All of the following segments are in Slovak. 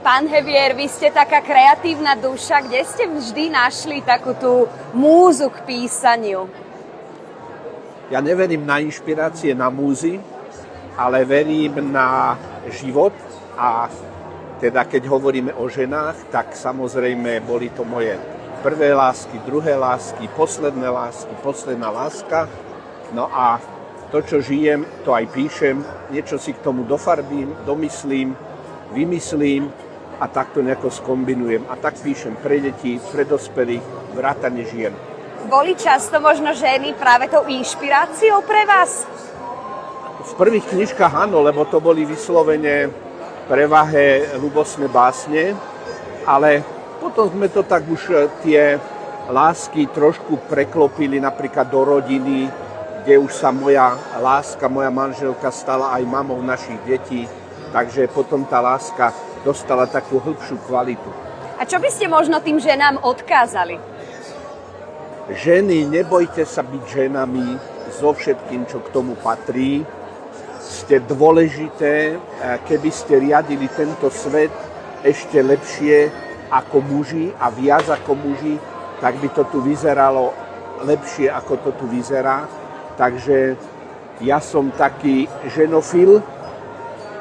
Pán Hevier, vy ste taká kreatívna duša, kde ste vždy našli takú tú múzu k písaniu? Ja neverím na inšpirácie, na múzy, ale verím na život a teda keď hovoríme o ženách, tak samozrejme boli to moje prvé lásky, druhé lásky, posledné lásky, posledná láska. No a to, čo žijem, to aj píšem, niečo si k tomu dofarbím, domyslím, vymyslím a takto nejako skombinujem. A tak píšem pre deti, pre dospelých, vrátane žien. Boli často možno ženy práve tou inšpiráciou pre vás? V prvých knižkách áno, lebo to boli vyslovene prevahé ľubosné básne, ale potom sme to tak už tie lásky trošku preklopili napríklad do rodiny, kde už sa moja láska, moja manželka stala aj mamou našich detí, takže potom tá láska dostala takú hĺbšiu kvalitu. A čo by ste možno tým ženám odkázali? Ženy, nebojte sa byť ženami so všetkým, čo k tomu patrí. Ste dôležité, keby ste riadili tento svet ešte lepšie ako muži a viac ako muži, tak by to tu vyzeralo lepšie, ako to tu vyzerá. Takže ja som taký ženofil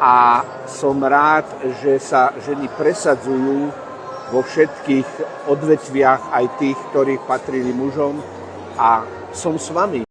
a som rád, že sa ženy presadzujú vo všetkých odvetviach, aj tých, ktorí patrili mužom, a som s vami.